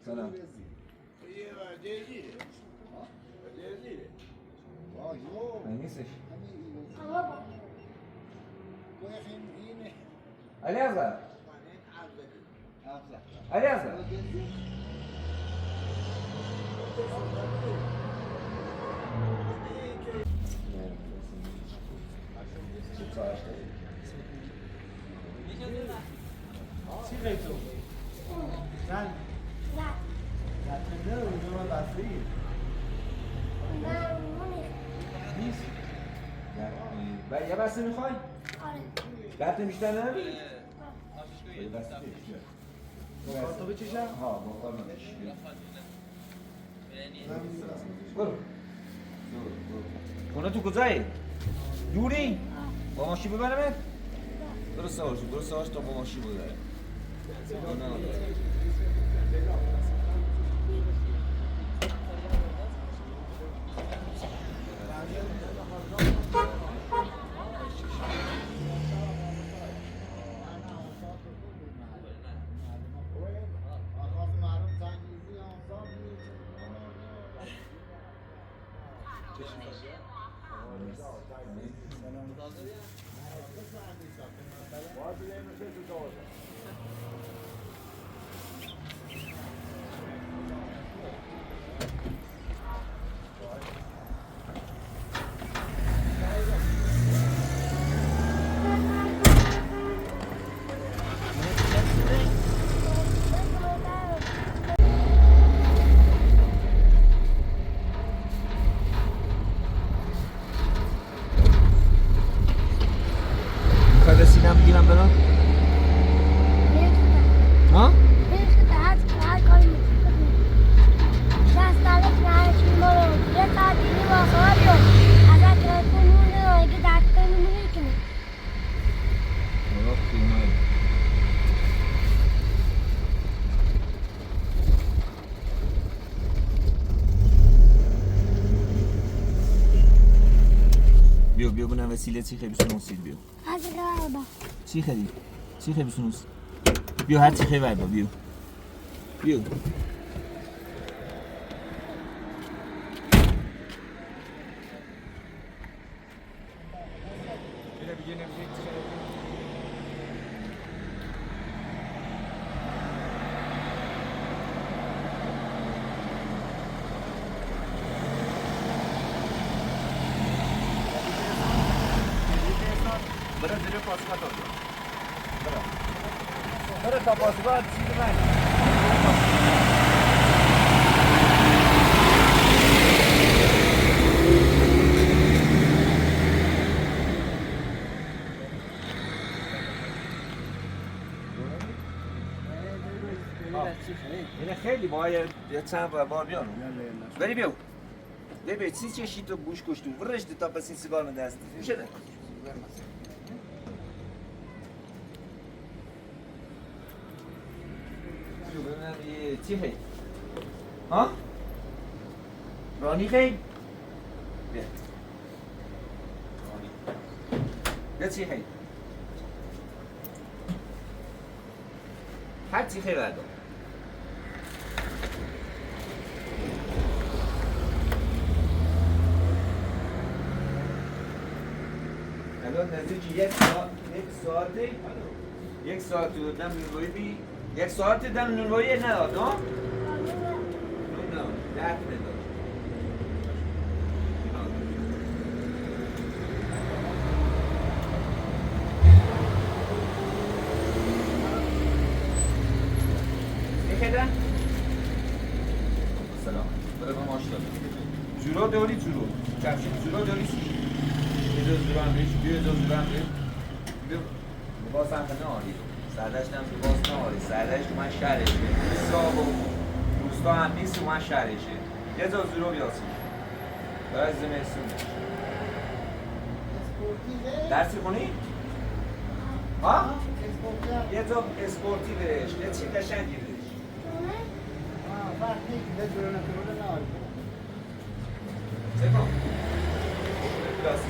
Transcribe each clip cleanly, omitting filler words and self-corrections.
سلام نیستش علی اصغر علی اصغر چی غیب تو؟ زن؟ نه اونجا من بسته‌ای نیست؟ یه بسته میخوای؟ آره درد نمیشتنه؟ آره یه بسته بیش کارتو بچشم؟ ها با قانونش برو خونه تو کجایی؟ دوری؟ با ماشی ببرمت؟ برو سوارش تا با ماشی ببره میخوای رسیدم بگیرم برام؟ ها؟ هر کاری میکنی 60 درصد نهایشی ما رو یه ساعت دیگه واقعا بیاد ازت تلفن میمونه اگه دقیقه میمونه کنی بیا بونم وسیله چی خیلی بسنوسید بیا از غربا چی خیلی بسنوس بیا هر چی خیلی بیا بیا برای زیر پاسگاه تا برای تا پاسگاه چیزی من اینه خیلی باید یه چند بار بیانو بری بیو ببین چی چشی تو بوش کشتو ورش تا پس این سیگار من دست میشه نه ببینم چی خیلی ها؟ رانی خیلی؟ بیا بیا چی خیلی؟ هر چی خیلی بردار الان نزدیک یک ساعت دم نونوایی بی یک ساعت دم نونوایی نداد ها؟ نه درک نداد میخیدن؟ سلام برای با ماش دارم جورا داری جورو کفشید جورا داری یه زور هم ریش بیو یه زور هم ریش بیو لباس هم کنه آلی سردشت هم لباس نه آلی سردشت من شهرشه ساب و روستا هم نیست و من شهرشه یه زور زورو بیاسی برای زمستون درسی خونی؟ ها؟ یه زور اسپورتی بهش یه چی قشنگی بهش چه کن؟ کلاسی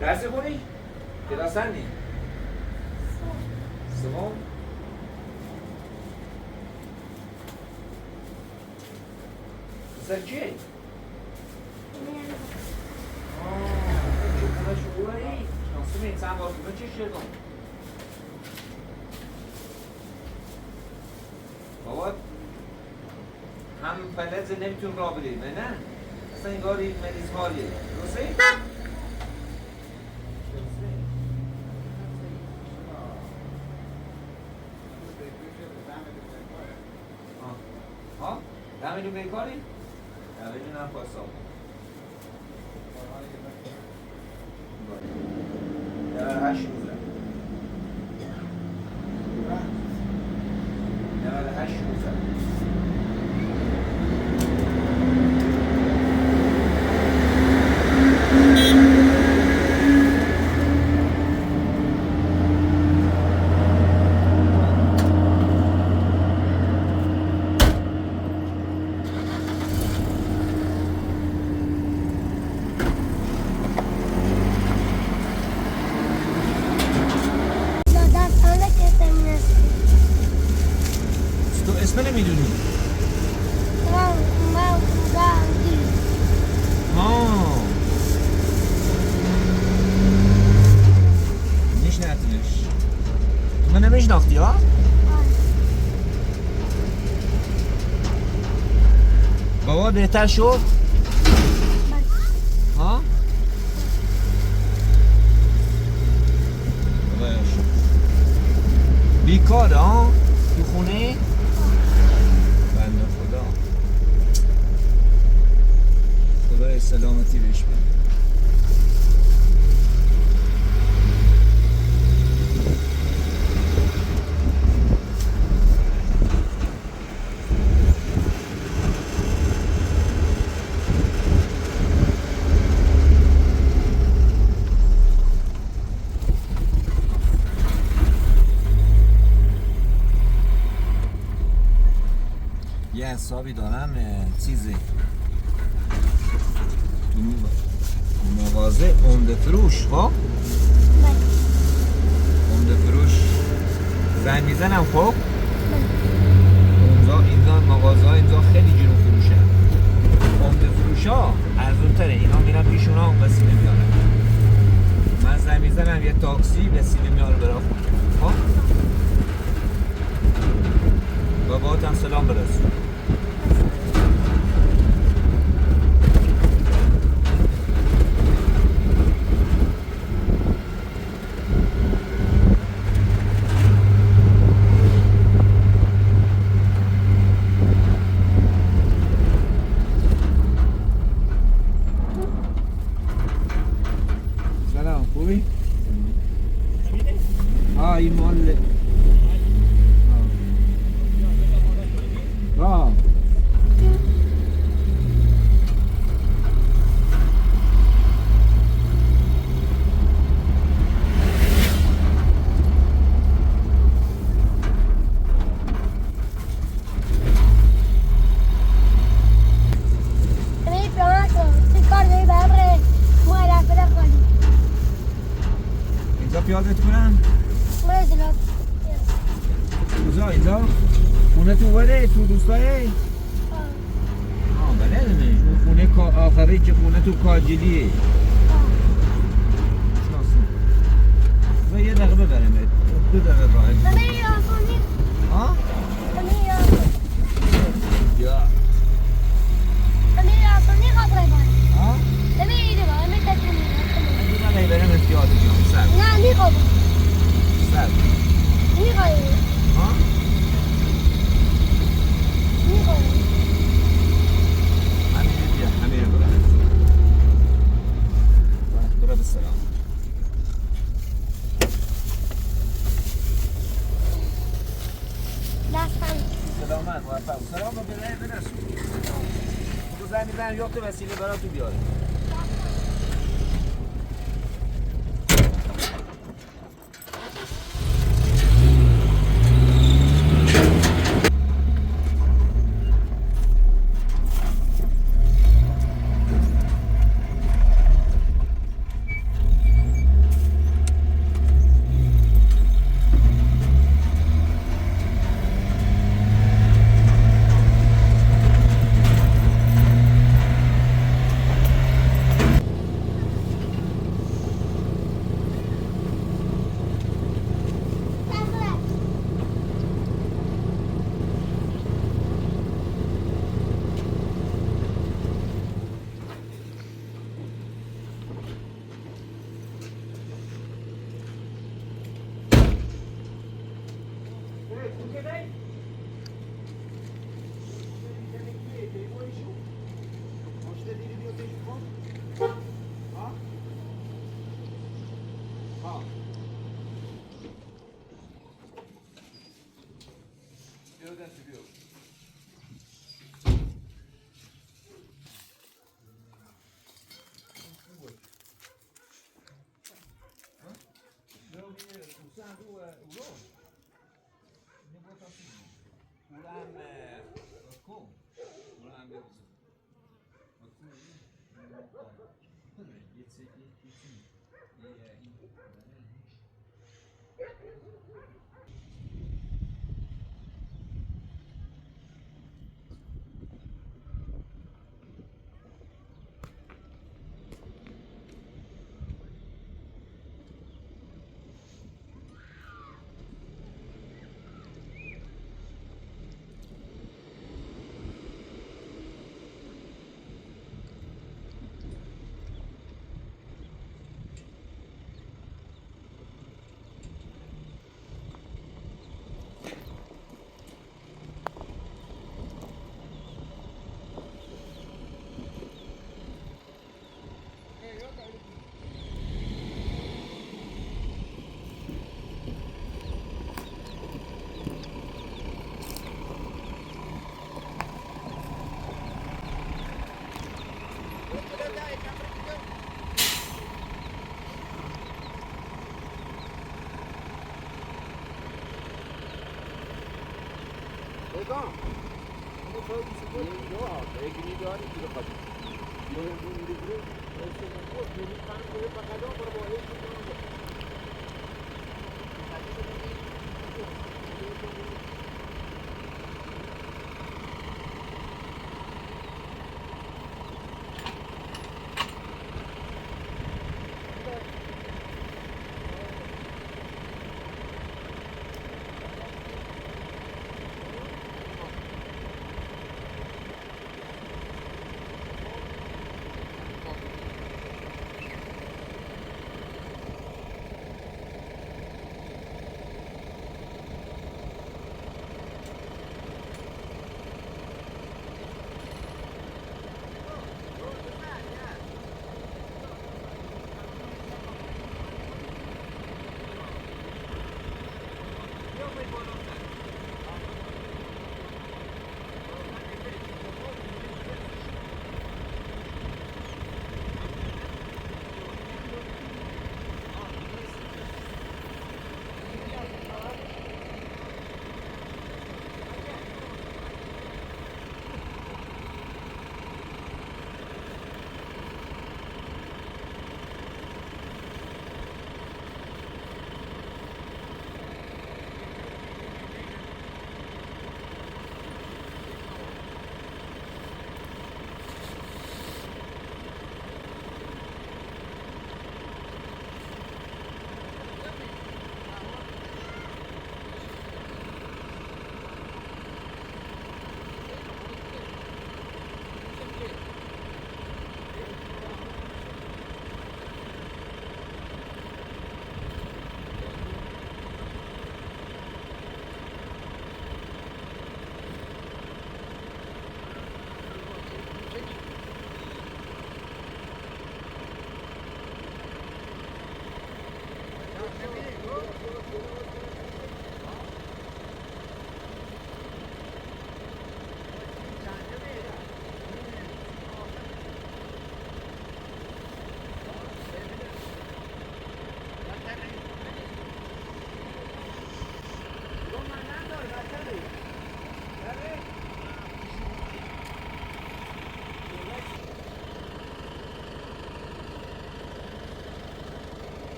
درس خونی؟ کلاس هنی؟ سوم پسر کیه؟ خونه شما ای؟ شانسی چند بار خونه چی شدم؟ بابا هم فلز نمیتون را بریم نه؟ اصلا انگاری مریض حالیه درسته؟ ها؟ ده میلیون بیکاری؟ ده میلیون هم پاسا 8 روزه 8 روزه تو اسم نمیدونی؟ میشناختیش؟ تو من نمیشناختی ها؟ بابا بهتر شد؟ ها؟ خدایا شد بیکار ها؟ تو خونه؟ بنده خدا خدای سلامتی بهش بده یه حسابی دارم چیزی تو مغازه عمده فروش خب؟ عمده فروش زنگ میزنم خب؟ اینجا مغازه ها اینجا خیلی جنو فروشه عمده فروش ها ارزون تره اینا میرن پیشون ها وسیله میارن من زنگ میزنم یه تاکسی وسیله میاره برای خونه خب؟ بابات هم سلام برسون سلام خوبی؟ این مال اینجا پیادت کنم؟ کجا اینجا؟ خونه تو بره تو دوستای؟ بله اون خونه آخری که خونه تو کاجلیه شناسم یه دقیقه ببرم 2 دقیقه راه ها؟ یا ها؟ من برم امتیاز جام سر سر ها؟ همین برای بسلام سلامت موفق سلام رو برسون تو زن میزن یخت وسیله برای تو بیاره بودن تو بیو Não, o sangue é o louro. Não vou estar assim. O lam é o com. O lam é o com. O com é isso aqui, isso. E é isso. Legal. Como foi isso? É que nem hora que eu faço. Eu vou me livrar. Eu sei que eu vou correr para cada um para morrer.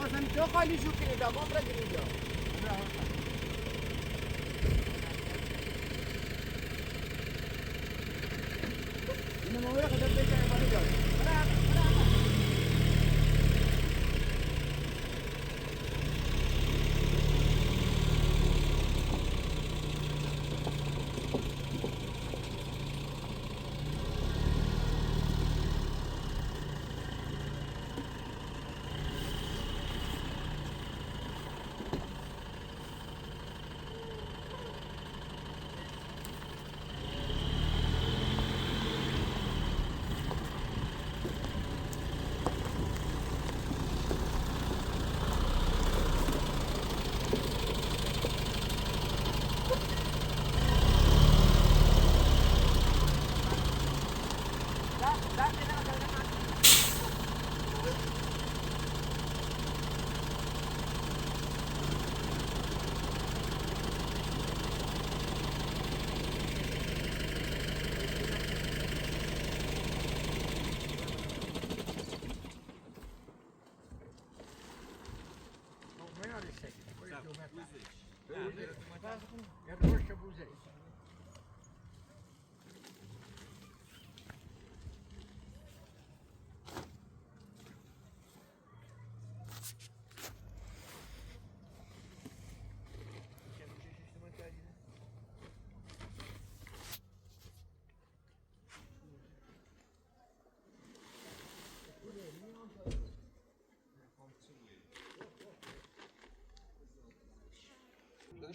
اصلا تو خالی شو کنید ما برا گرید اینو ما برا قدر بکنیم بالا جان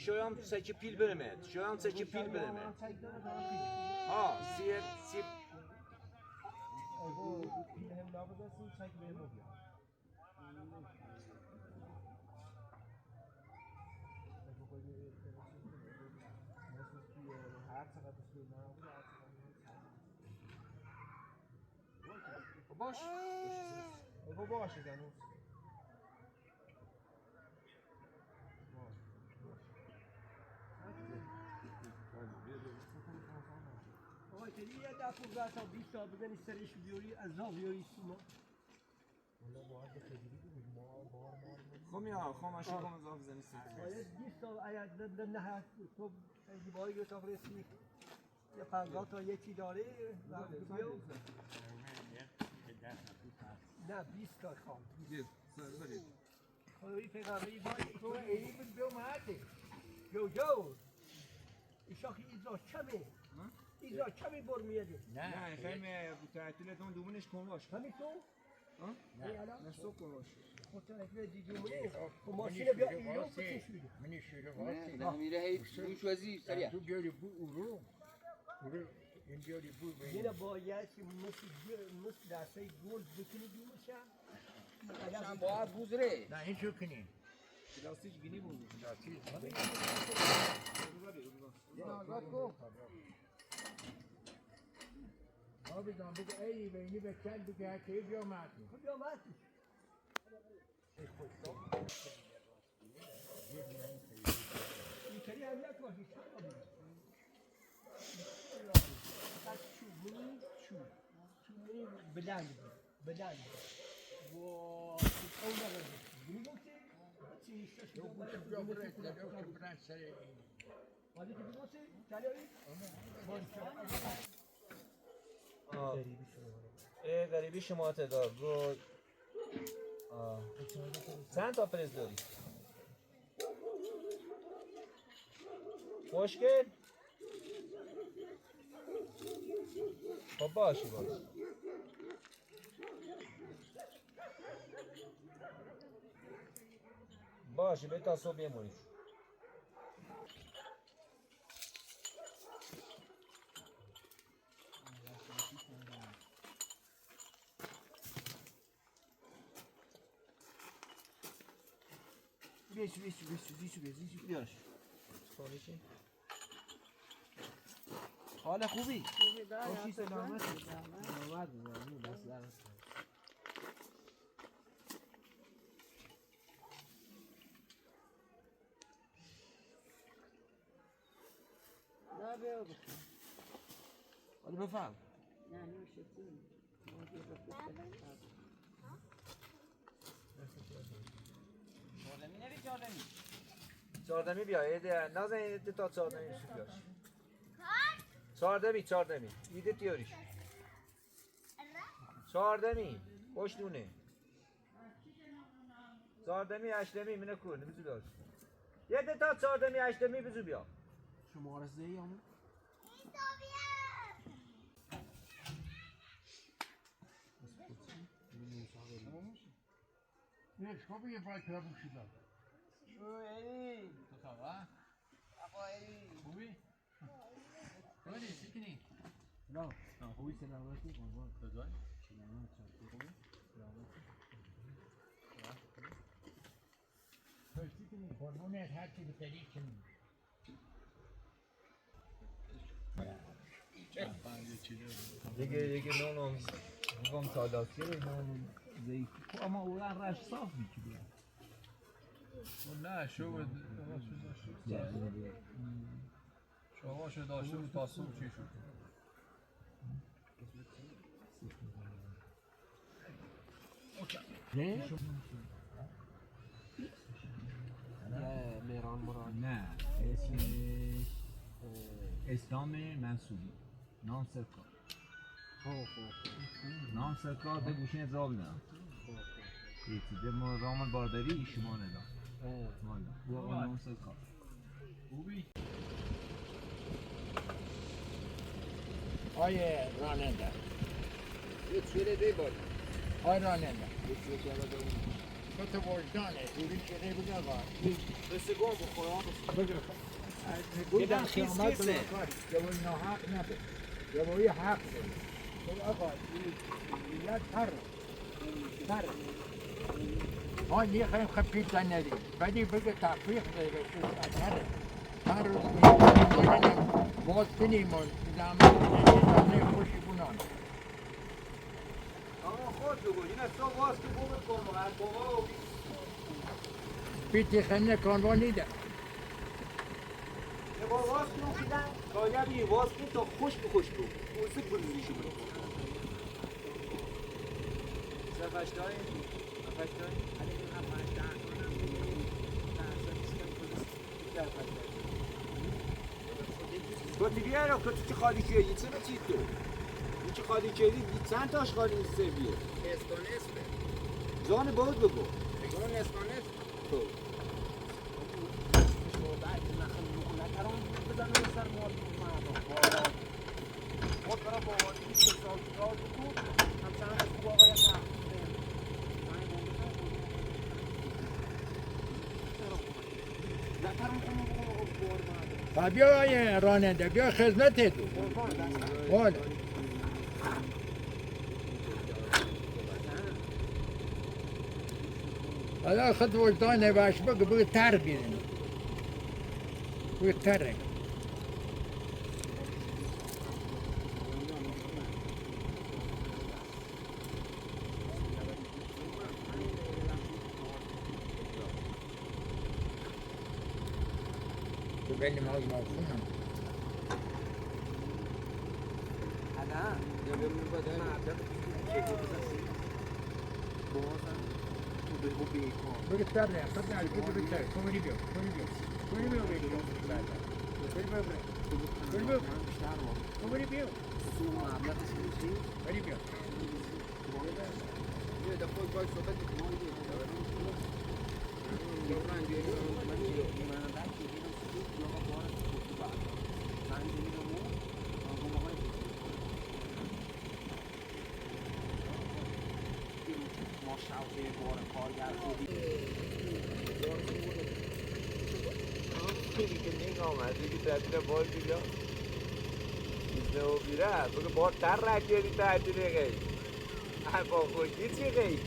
شایم سکی پیل برمد شایم سکی پیل برمد ها سیب باش باشه زنوس آقای تلی یه دفعه برسا 20 تا بزنی سرش بیاری از راه بیاری سوما خب خامشی کن اضافه بزنی باید 20 تا اگر نه تو دیواری رو تا رسی یه 50 تا یکی داره نه 20 تا خام خدایی پیغمبری باید تو ایلی بود بیو مرده جو ایشاخی ایزا کمه ایزا کمی بر میاده نه خیلی تعطیلتون دومونش کن باش همین تو؟ نه صبح کن باش خود تعطیل دیگه خب ماشین بیا ایلو بکن شویده منی شیره واسه نه میره هی روش وزی سریع تو بیاری بو اورو این بیاری بو اینه باید که مثل دسته گلد بکنی بیوشن شم باید بوزره نه این چو کنی پلاستیک گینی بود آبی جان بگو ای بینی به کل بگه هکی بیا مردی خب بیا مرد اینطوری هم یک باشی چوبونی بلند و اون نگرد گونی گفتی چی شش بیا برد لگو که برن سر این ولی که بگوتی چلیوی غریبی شما تعداد رو چند تا پرز داری؟ خوشگل؟ خب باشی باشه به تا صبح یمونیش بیارش حال خوبی؟ خوشی سلامتی سلامت بزنی دست درست نه بیا بکن حالا بفهم نه نوشتیم چهاردمی بیا ایده نازن ایده تا چهاردمی شو بیاش چهاردمی ایده تیاریش چهاردمی خوش دونه چهاردمی هشتمی منه کنه بزو بیاش ایده تا چهاردمی هشتمی بزو بیا شماره زی یا نه شما یه پای کلاب شده تو خبر؟ خوبی؟ خوبی؟ چیکنی؟ نه خوبی سلامتی قربان کجای؟ سلامت خوبی چیکنی؟ قربونت هر چی بتری کنی یکی نونم بگم سالاتی نونم ضعیف اما اون رش صاف میکنه نه شو شو داشته بود تا صبح چی شد نه؟ مهران مراد نه اسلام منصوری نام سرکار نام سرکار به گوشین راب نه یکی ما رام بارداری شما ندام مالا بو آقا نام سرکار خوبی؟ آیه راننده یه چیره دی بود آیه راننده تو وجدانه دوری چیره بگه آقا رسگون بخورم بودم قیامت بلا کاری جوی ناحق نبه جوی حق بده بگه آقا ملت تر آن یه خیلی خفیف زن ندیم بدی بگه تفریق داره تر باز کنیمون زمان خوشی بونان اما خود بگو این اصلا باز که بومت کن هر بابا بیتی خنه کانوا نیده یه بار باز کنو خیدن کایا بی باز کن تا خوش به خوش کن اوزه بلوریشو برو سفشتای علی این افشتای کتی بیارو کتی که خالی که یه چه چی تو این که خالی کردی چند تاش خالی این سویه اسکانسبه جان بود بگو جان اسکانسبه تو بیا آیه راننده بیا خدمت تو حالا حالا خود وجدان نباش بگو تر بیرن بگو تره تو بلی ماز مافونم انا یا به من بده معبد چه بگو تره خود نهاری بگو تره کومری بیو کومری بیو بگو کومری بیو بری بیو یه دفعه باید صحبت کنم من بیاریم من بگو بار تر رکیدی تعدیل غی با خوشی چی غی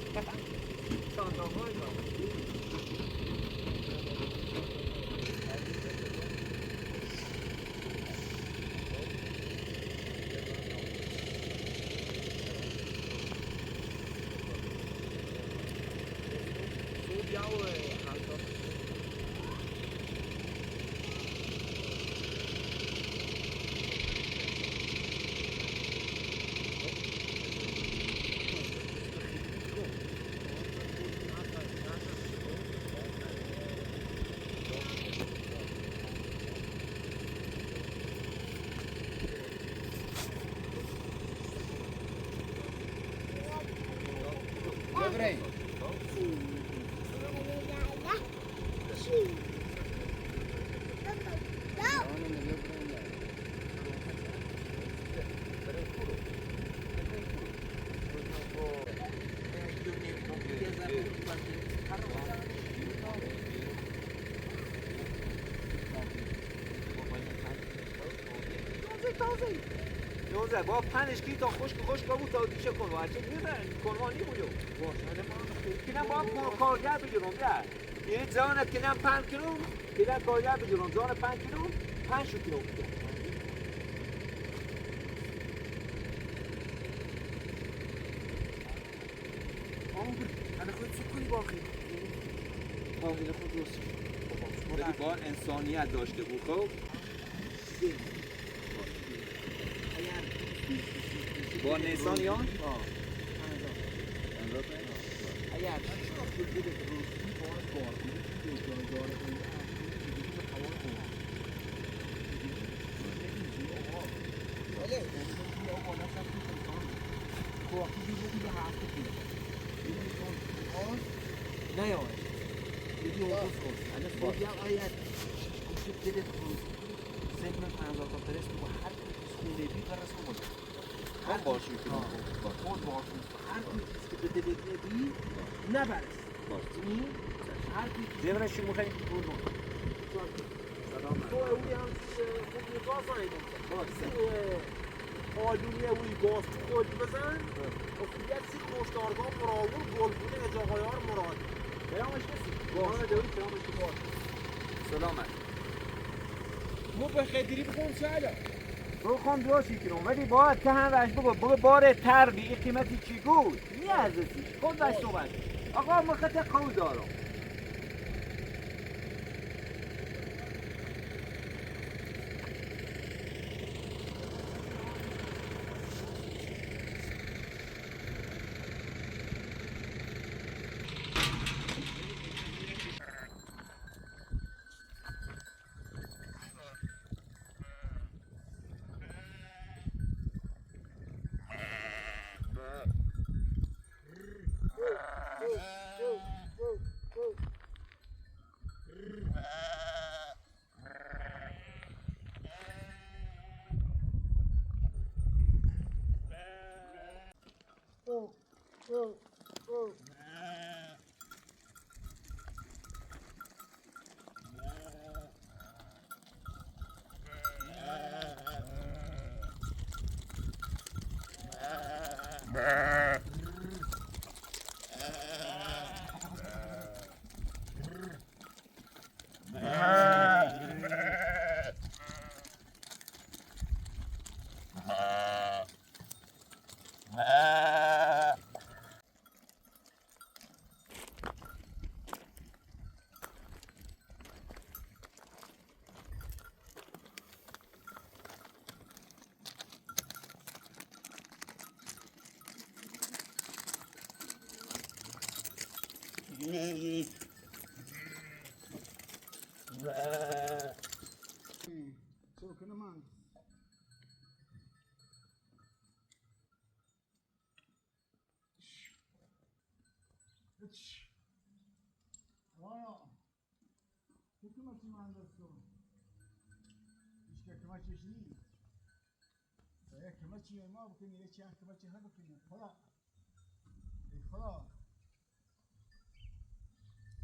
یونزه با 5 کی تا خشک بود تا دیشه کن و هرچه میره کنوانی بودو کنم با کارگر بگیرم ده یه زانت کنم 5 کیلو کنم کارگر بگیرم زان 5 کیلو 5 کیلو بگیرم انا خود سکونی باقی باقی خود درست ولی با انسانیت داشته بود خب با انسانیان اگر نه یاد یکی اوتوس کن اگه خودی هم آید کسی دلت بود سن من 50 تا پرست تو هر خونه بی برس بود هم باشی که خود باشون هر کسی که به دلت نبی نبرس باشی هر کسی زمرشی مخیم بود سلام تو اولی هم خوبی گاز آیدم آلونی اوی گاز تو خود بزن اخویت سی خوشدارگاه مراور گلگونه اجاقایار مراد پیامش کسی گاز دوی پیامش کسی سلامت مو به خیدری بخون چهلا تو خون دوشی کنم ولی باید که هم وش بگو بار تر بی این قیمتی چی گود نیازشی خود وش تو وش آقا مخطه قول دارم ما بکنی یه چند که بچه ها بکنی خدا ای خدا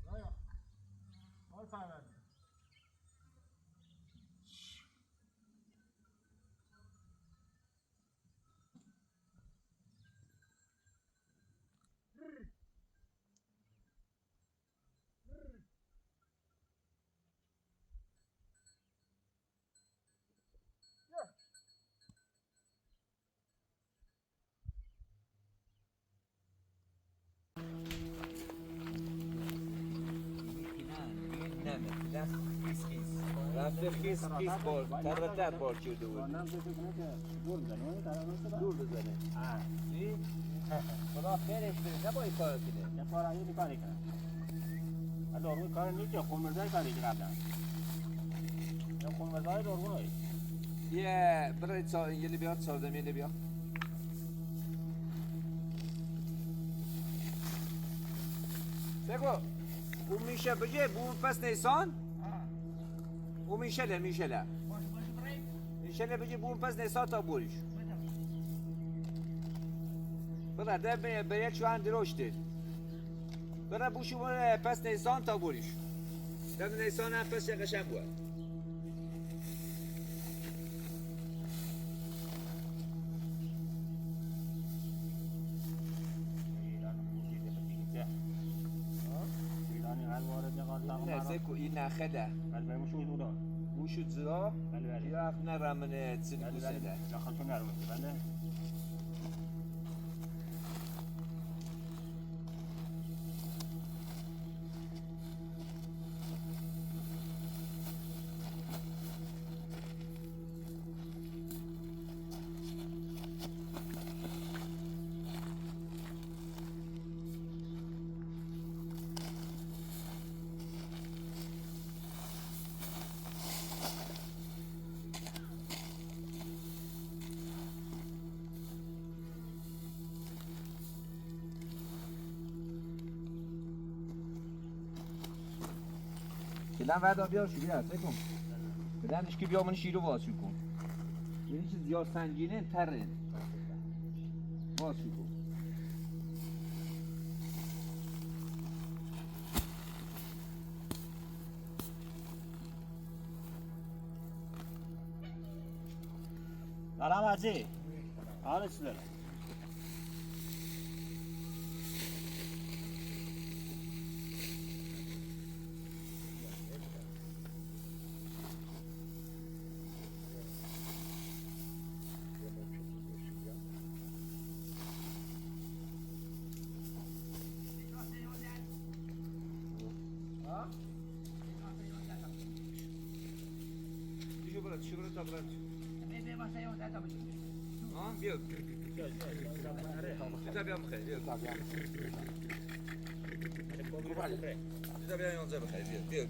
خدایا مال پرورده رفته خیس بار تر بار کرده بود دور بزنه خدا خیرش بده نباید کار کنه چه کاری کاری کنه داروی کار نیست یا خونمزای کاری که قبلا یا خونمزای داروی یه برای یلی بیار ساردم یلی بیار بگو بو میشه بجه بو پس نیسان او میشه میشه بجه بو پس نیسان تا بوریش برا ده به چو اند روشته برا بوشو پس نیسان تا بوریش ده نیسان هم پس قشنگ بود نزدیک این نخده بوشو زرا یه هفت نرمونه تسینی بوسنده کلن ودا بیار شو بیار سکن بدنش که بیا من شیرو باز شو کن یعنی چیز زیاد سنگینه تره باز شو کن دارم ازی حالا چی داره چی برات تا برات بیا تا بیام خیلی تا بیام 11 بخیر بیا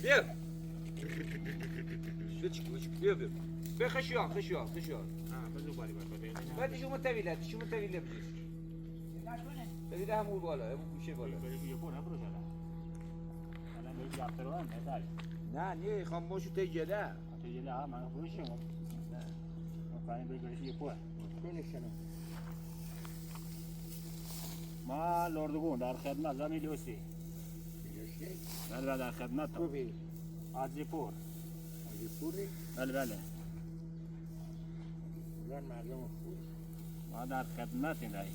بیا بیا خشیان بزو باری بعد شما طویله بجیش طویله همون بالا همون گوشه بالا نه خاموشو تیجله ها من بروشم فاین بگیرش یه پوه ما لردگون در خدمت زمین لوسی بله در خدمت خوبی آزیپور بله ما در خدمت این رایی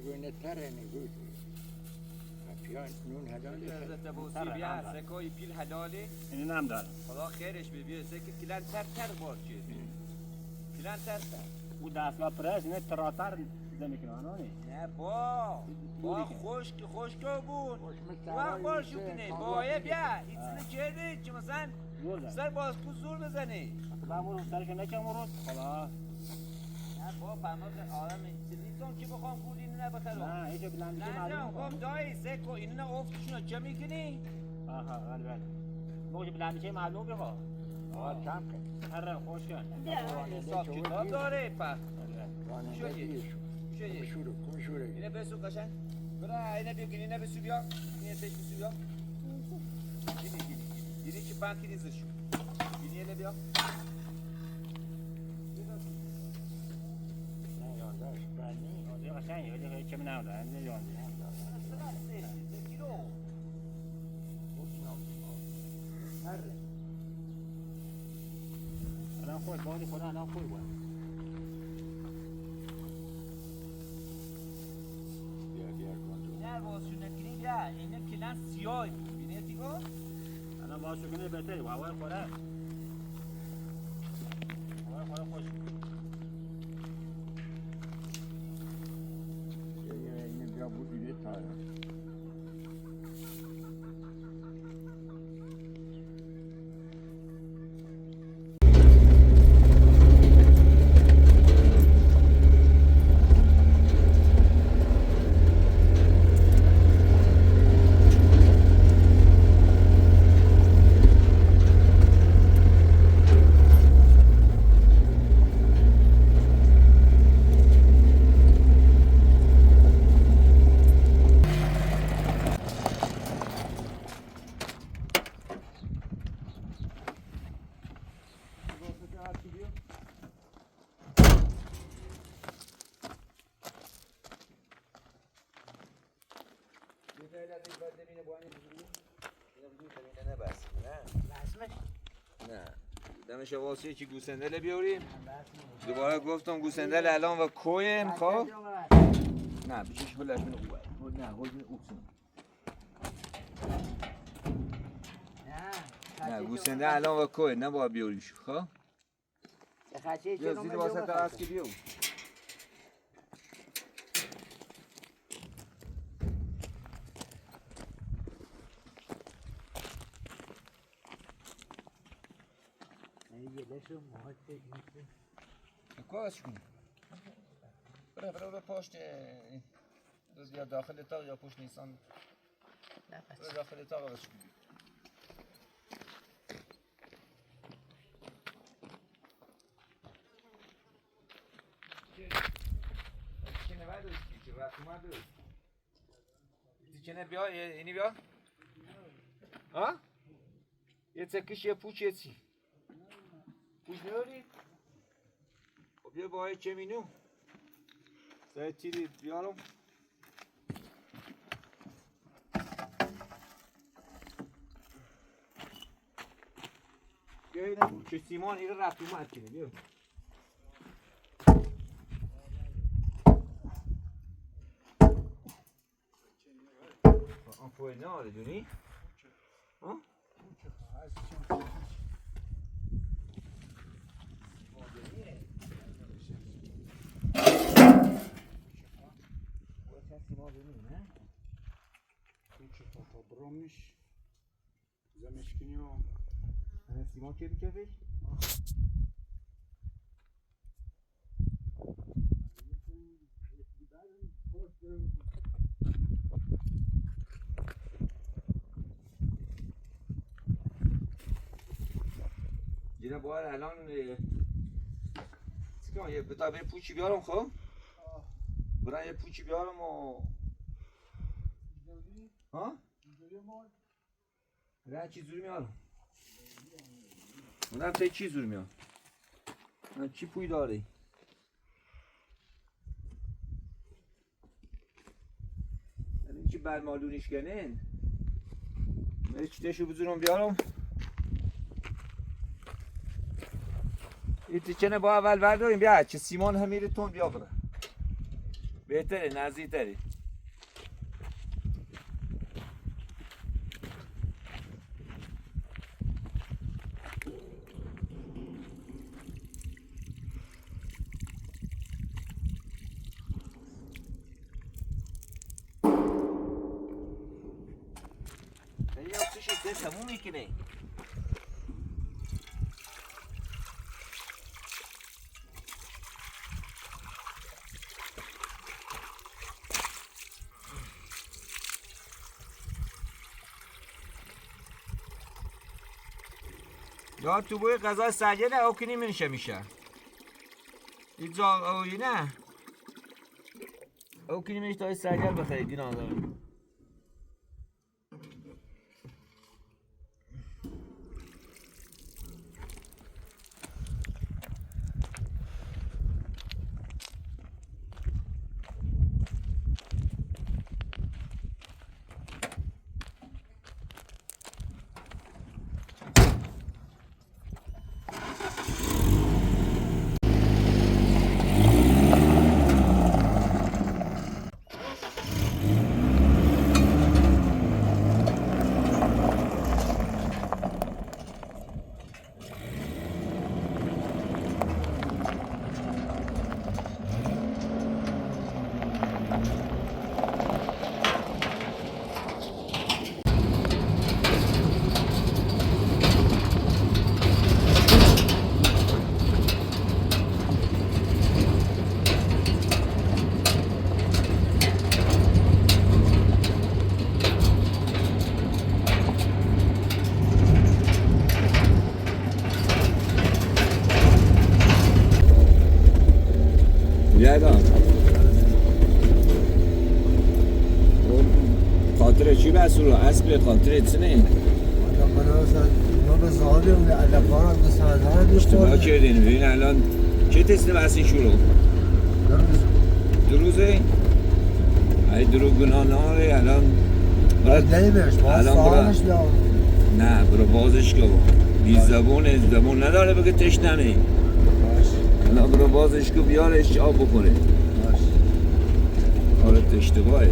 گونه تره نگود پیان نون هدالی حضرت بوسی بیا سکوی پیل هدالی این هم دارم خدا خیرش بیا سکه کلان تر باز چیز کلان تر او دستلا پرس اینه تراتر زمیکنانانی نه با خشک بود وقت باشو کنه بایه بیا ایتسنه چهده چه مثلا سر باز کو زور بزنی من رو سرشو نکم روز خلاص نه با پرماز آدم نیستم که بخوام گول اینو نبخرم نه ایشو بلندی نه گفت دایی سکو اینو نه افتشونو چه میکنی؟ آها بله موجه بلندی معلوم بخوا کم کن هر خوش کن حساب کتاب داره پس شروع اینه بسو قشنگ برای اینه بیا گیری اینه بسو بیا اینه تش بسو بیا گیری که پنکی نیزش گیری اینه بیا قشنگه ولی کمی نمیده اینجا یانده الان خود بادی خدا الان خوی بود نه بازشون نکنی بیا اینه کلن سیاه بینه تیگو الان بازشون کنه بهتری و هوای خوره خوش اینه بود دیگه تاره نه دمش واسه چی گوسندل بیاریم دوباره گفتم گوسندل الان و کویم خب نه بچش بلش من خوبه نه گوزن اوکسون نه گوسندل الان و کوی نه باید بیاریش خب بیا زیر واسه تا از که بیو کاش کنی برای پشت یا داخل تا یا پشت نیسان برای داخل تا باش کنی چنه بیا اینی بیا ها یه تکش یه پوچ یه چی پوچ نداری خب بیا با های کمینو سای تیری بیارم بیا اینه که سیمان ایره رفت اومد کنه بیا Poi no, le giuni? Oh? برامش زمشکنی و سیمان که بیکفش؟ جناب باید الان چیکار یه بتا به پوچی بیارم خب برای یه پوچی بیارم و ها نه چی زوری میارم اونم تا چی زوری میارم چی پوی داره این چی برمالونیش کنین من چی تشو بزرم بیارم این تیکنه با اول برداریم بیا چه سیمان هم میره تون بیا بره بهتره نزدیک تری این یا چیشی تموم میکنه یا تو بوی غذا سجله او کنی منشه میشه ایجا اوی نه او کنی منش تای سجل بخرید این آدم خاطر چی بسورو اسب خاطر چنه ما به ظالم علفان به سردار اشتباه کردین ببین الان چه تسته بسی شروع دو روزه ای دروغ گناه ناره الان دیمش با الان سالش برو. بیام نه برو بازش کن بی زبون نداره بگه تشنمه باش الان برو بازش کن بیارش آب بکنه باش حالت اشتباهه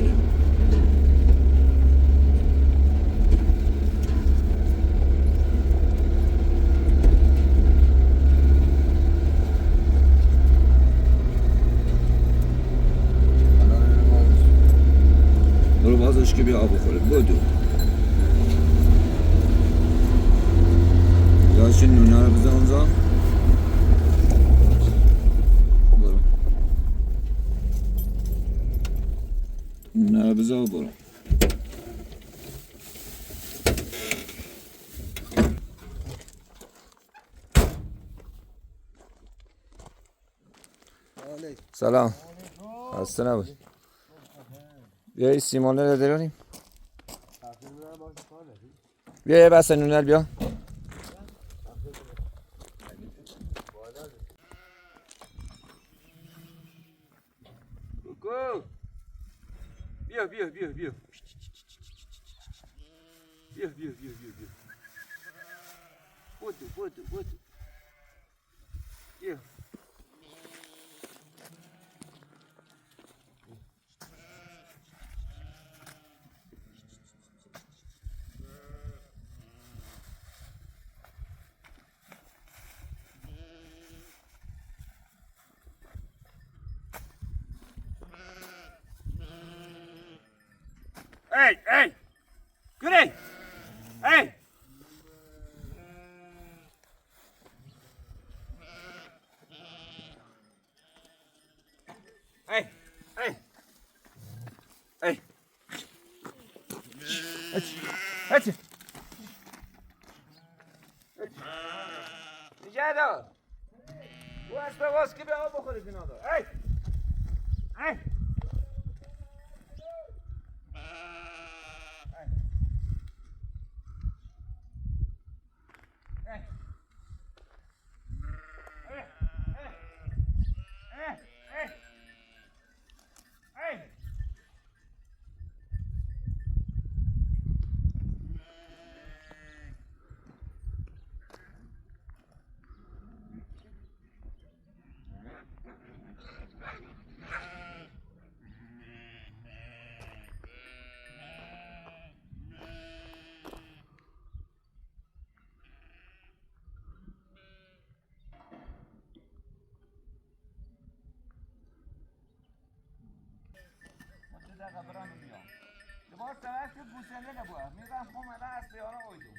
برو بازش که بیا آب بخوره بدو داشت نونه رو بزن اونجا برو نونه رو بزن و برو سلام خسته نباش بیا این سیمانه رو داریم بیا یه بسته نونه بیا کوکو بیا بیا بیا بیا بیا بیا بیا بیا بیا بودو بیا Hey! Goody! Hey! Hey! Hadi! Rica ederim. Bu hasta baskı bir al bakalım binada. Hey! باز طرف که گوسنه نبوه میرم خونه از بیانه اویدو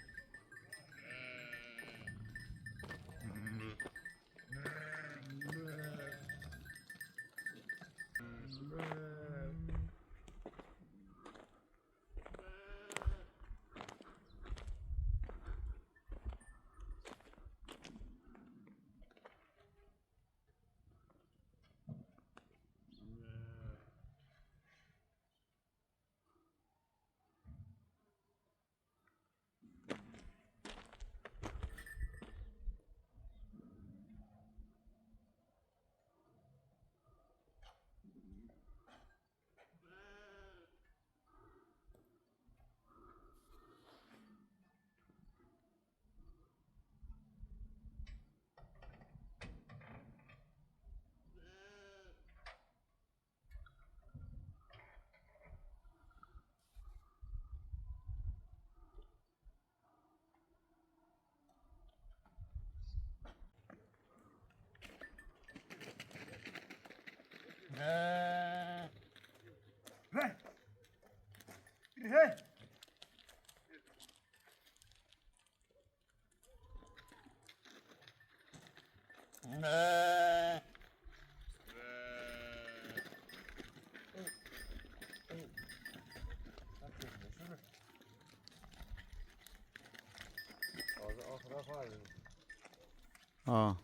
آه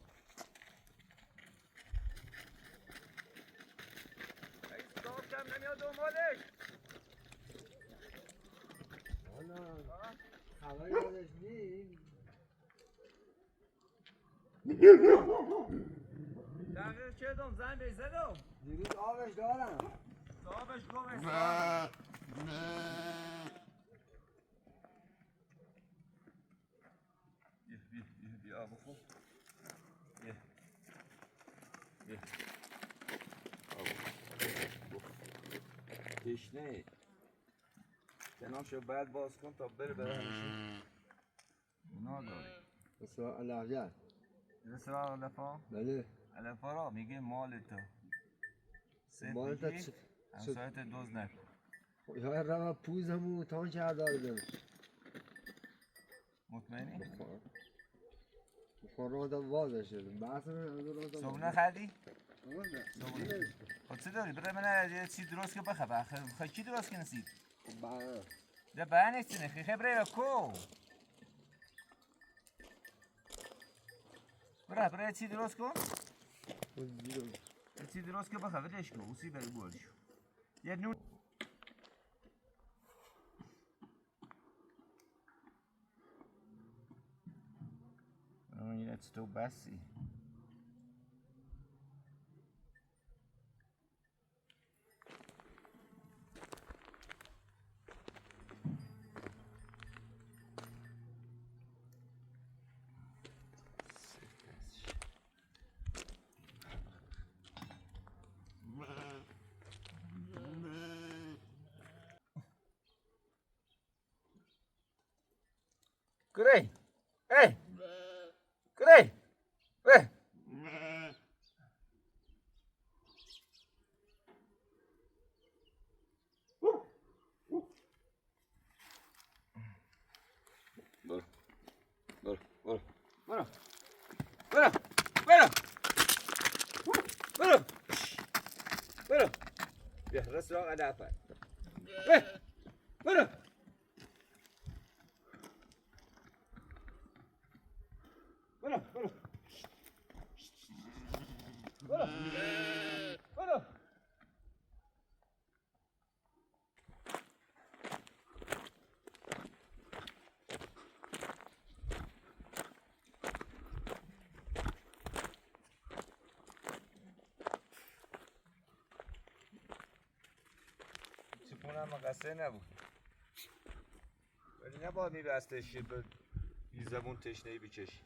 نمیاد دنبالش خبری ازش نیست دقیقه چه دوم زن بهش زدم دیروز آبش دارم صاحبش گفت خوب تشنه کناشو بعد باز کن تا بره همیشه اونا داره اسمع الأعياد. رسوا علفا بله. علفا را میگه مال تو مال تو چه؟ همسایت دوز نکن یا روا پوزمو تان کرده دارم. مطمئنی؟ بخور آدم واضح شدم. بحث من صبونه خریدی؟ صبونه. خود چه داری؟ برای من یه چی درست که بخواه خواهی کی درست که نسید؟ بله. ده بها نیستی نخی خبره یا کو برای چی درست کن؟ یه چی درست که بخواه ولش کن اسی بری بولشو یه نون اینه تو بسی Gray! Hey! Gray! Hey! برو بیا رس را قدافه برو چپونم مقصر نبود ولی نباید میبستش به یه زبون تشنهی بکشی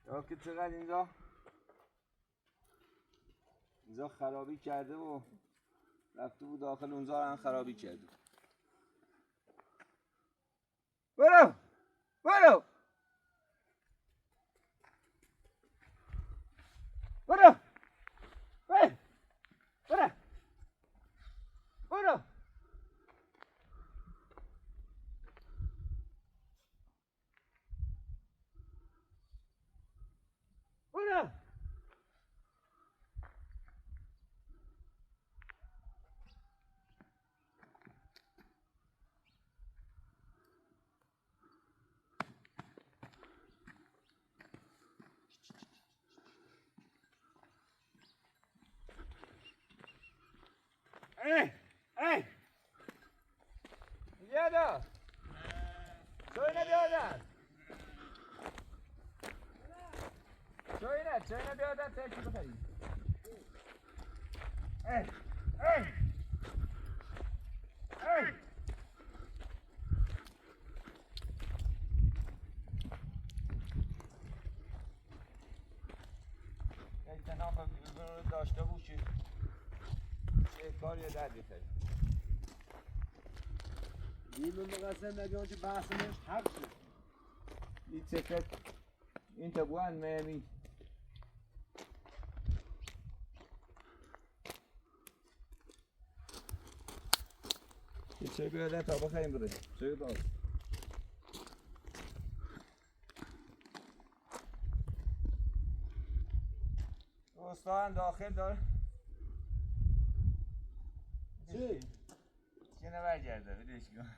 یا که چقدر اینجا خرابی کرده و رفته بود داخل اونجا هم خرابی کرده برو برو برو برو برو برو برو ای بیادا چوینه بیادن چوینه بیادن ترکی بخری ای اعتنام داشته باشی چه کاری در بخری این مقصر نگاه که بحثمش حق شد. این چکت این تبوان میمی چه بیاده تا بخریم بره چه باز دوستان داخل داره چی؟ چی نبرگرده بلیش کن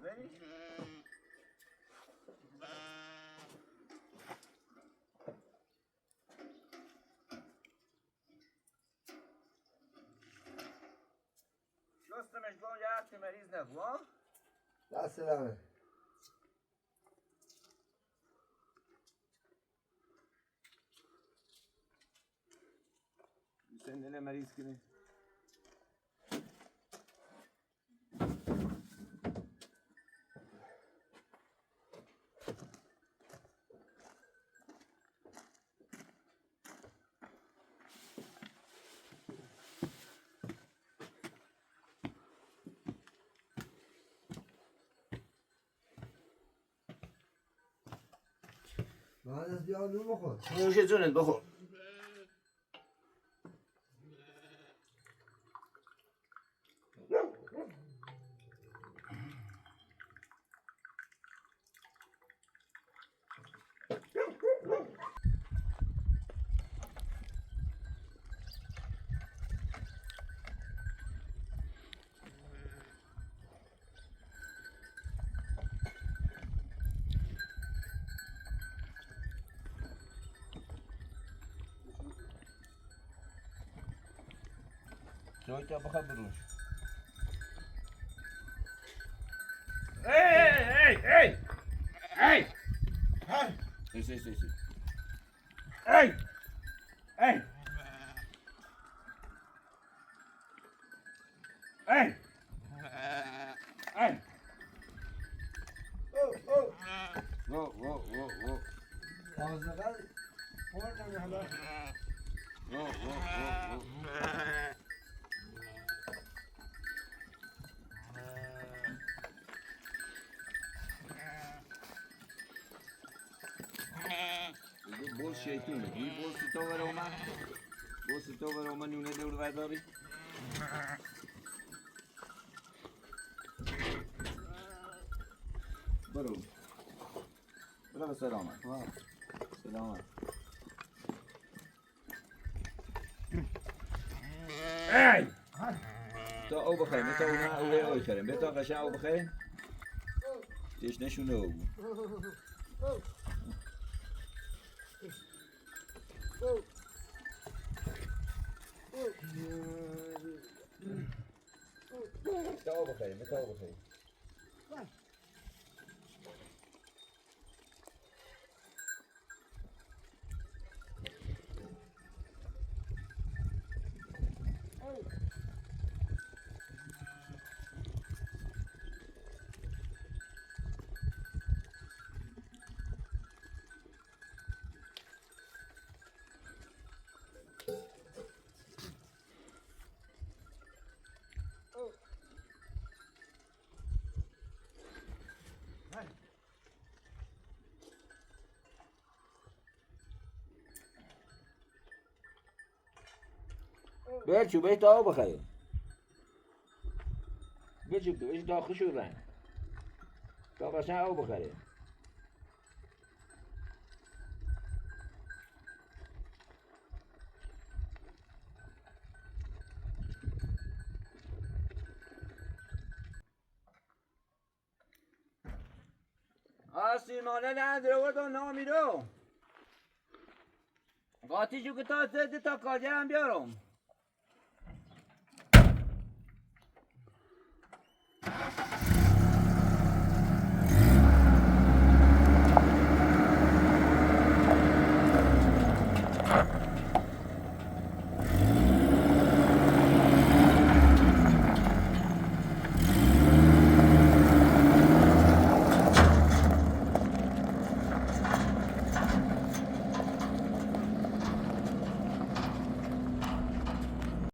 بلیش شستمش کن یه هفته مریض نبو ها دست دمه sen dele meriz کنی مهندس بیا نون بخور. نوش جونت بخور. جای تا بخواه بروش. Hey! Whoa. آزغال خوردم حالا. Boz şeytunu. Bir boz tuta ver oma. Boz tuta ver oma nune devru ver abi. برو برو به سلامت سلامت ای تا او بخیر تا اون او کریم بتا قشنگ او بخیر دیش نشونه او تا او بخیر بتا او بخیر برچو بیت آو بخیر برچو بیش داخل شو رنگ تا قشنگ آو بخیر سیمانه نداره و نامیدو قاطیشو که تا سه تا کارگرم بیارم